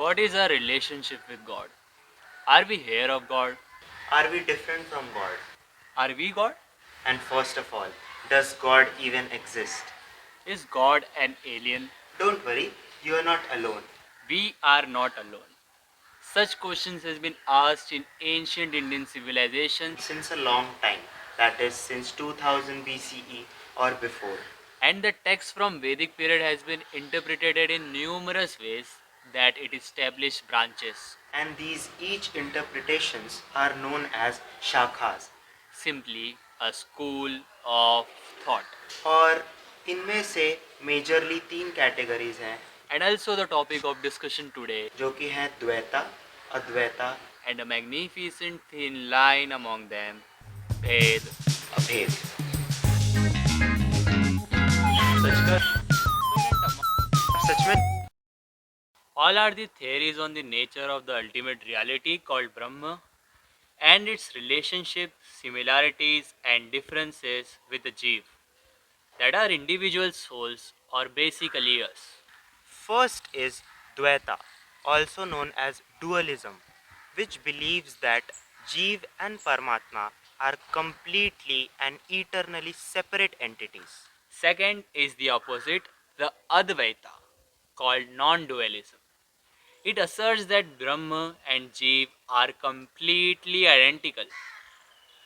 What is our relationship with God? Are we heir of God? Are we different from God? Are we God? And first of all, does God even exist? Is God an alien? Don't worry, you are not alone. We are not alone. Such questions has been asked in ancient Indian civilizations, Since a long time, that is, since 2000 BCE or before. and the text from Vedic period has been interpreted in numerous ways that it established branches. And these each interpretations are known as Shakhas, Simply a school of thought. और इनमें से majorly तीन categories हैं And also the topic of discussion today, जो कि हैं Dvaita, Advaita, and a magnificent thin line among them, Bhed, अभेद. सच कर सच में all are the theories on the nature of the ultimate reality called Brahma and its relationship, similarities, and differences with the Jeev that are individual souls or basically us. first is Dvaita, also known as dualism, which believes that Jeev and Paramatma are completely and eternally separate entities. Second is the opposite, the Advaita, called non dualism. It asserts that Brahma and Jeev are completely identical,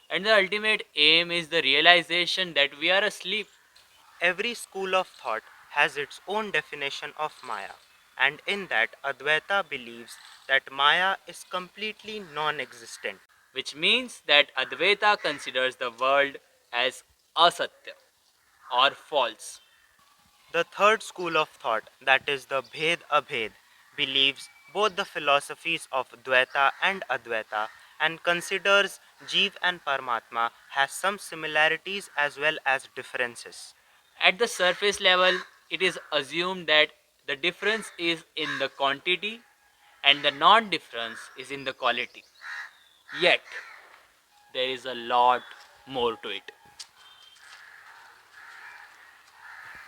and the ultimate aim is the realization that we are asleep. Every school of thought has its own definition of Maya, and in that, Advaita believes that Maya is completely non existent. Which means that Advaita considers the world as asatya or false. The third school of thought, that is the Bhed-Abheda, believes both the philosophies of Dvaita and Advaita and considers Jeev and Paramatma has some similarities as well as differences. At the surface level, it is assumed that the difference is in the quantity and the non difference is in the quality. Yet, there is a lot more to it.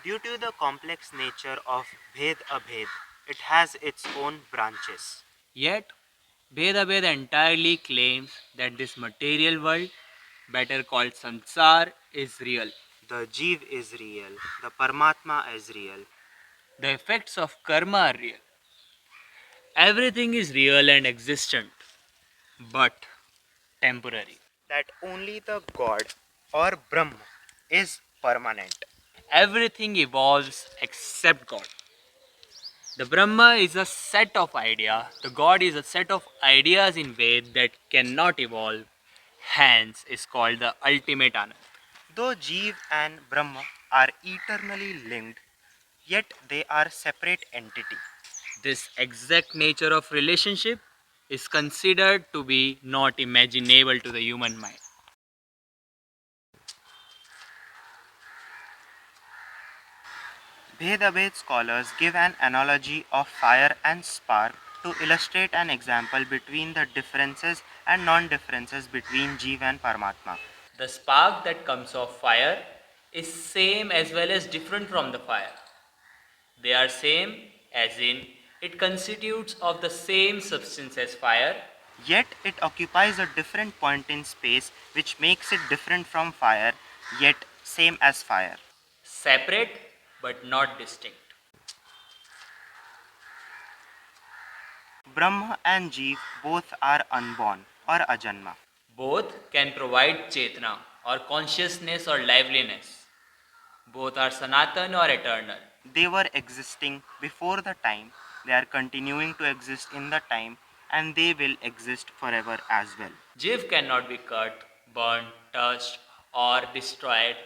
Due to the complex nature of Bhed-Abheda, it has its own branches. Yet, Bhed-Abheda entirely claims that this material world, better called samsar, is real. The Jeev is real, the Paramatma is real. The effects of karma are real. Everything is real and existent, but temporary. That only the God or Brahma is permanent. Everything evolves except God. The Brahma is a set of ideas, the God is a set of ideas in Ved that cannot evolve, hence is called the ultimate Anand. Though Jeev and Brahma are eternally linked, yet they are separate entities. This exact nature of relationship is considered to be not imaginable to the human mind. Bhed-Abhed scholars give an analogy of fire and spark to illustrate an example between the differences and non-differences between Jeev and Paramatma. The spark that comes off fire is same as well as different from the fire. They are same as in it constitutes of the same substance as fire, Yet it occupies a different point in space which makes it different from fire, yet same as fire. separate but not distinct. Brahma and Jeev both are unborn or ajanma. Both can provide chetna or consciousness or liveliness. Both are sanatan or eternal. They were existing before the time, they are continuing to exist in the time, and they will exist forever as well. Jiv cannot be cut, burnt, touched, or destroyed,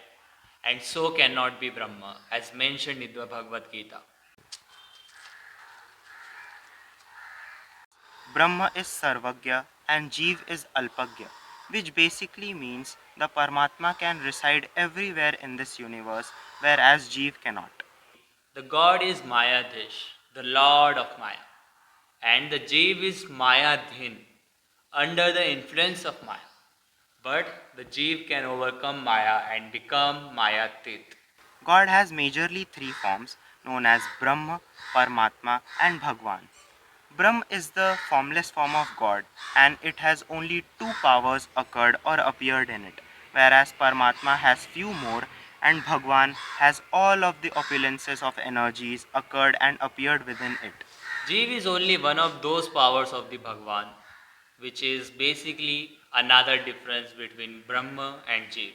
and so cannot be Brahma, as mentioned in the Bhagavad Gita. Brahma is Sarvagya and Jeev is Alpagya, which basically means the Paramatma can reside everywhere in this universe, whereas Jeev cannot. The god is Mayadhish, the lord of Maya, and the Jiv is Mayadhin, under the influence of Maya. But the Jiv can overcome Maya and become Mayatit. God has majorly three forms known as Brahma, Paramatma, and Bhagwan. Brahm is the formless form of God, and it has only two powers occurred or appeared in it, whereas Paramatma has few more, and Bhagwan has all of the opulences of energies occurred and appeared within it. Jeev is only one of those powers of the Bhagwan, which is basically another difference between Brahma and Jeev.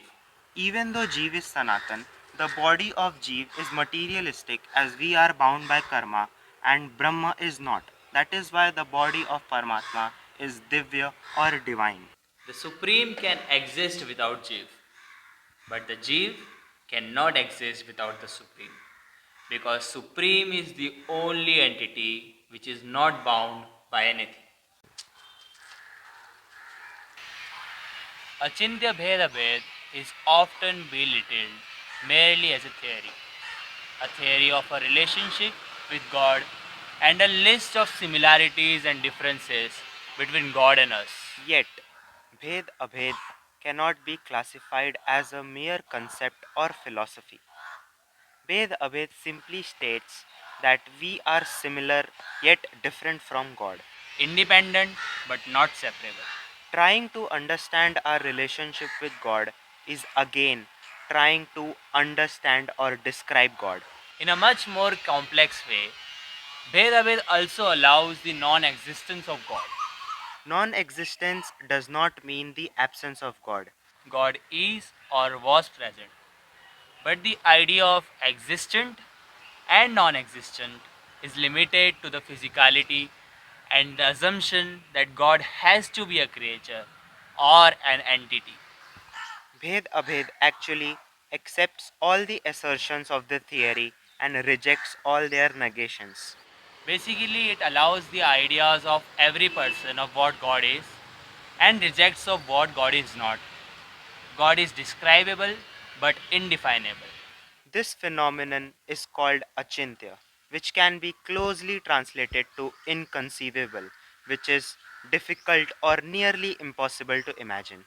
Even though Jeev is Sanatan, the body of Jeev is materialistic as we are bound by karma, and Brahma is not. That is why the body of Paramatma is Divya or divine. The Supreme can exist without Jeev, but the Jeev cannot exist without the Supreme, because Supreme is the only entity which is not bound by anything. Achintya BhedaAbheda is often belittled merely as a theory of a relationship with God, and a list of similarities and differences between God and us. Yet, Bhed-Abhed cannot be classified as a mere concept or philosophy. Bhed-Abhed simply states that we are similar yet different from God. Independent but not separable. Trying to understand our relationship with God is again trying to understand or describe God. In a much more complex way, Bhed-Abhed also allows the non existence of God. Non existence does not mean the absence of God. God is or was present, but the idea of existent and non existent is limited to the physicality and the assumption that God has to be a creature or an entity. Bhed-Abhed actually accepts all the assertions of the theory and rejects all their negations. Basically, it allows the ideas of every person of what God is and rejects of what God is not. God is describable but indefinable. This phenomenon is called Achintya, which can be closely translated to inconceivable, which is difficult or nearly impossible to imagine.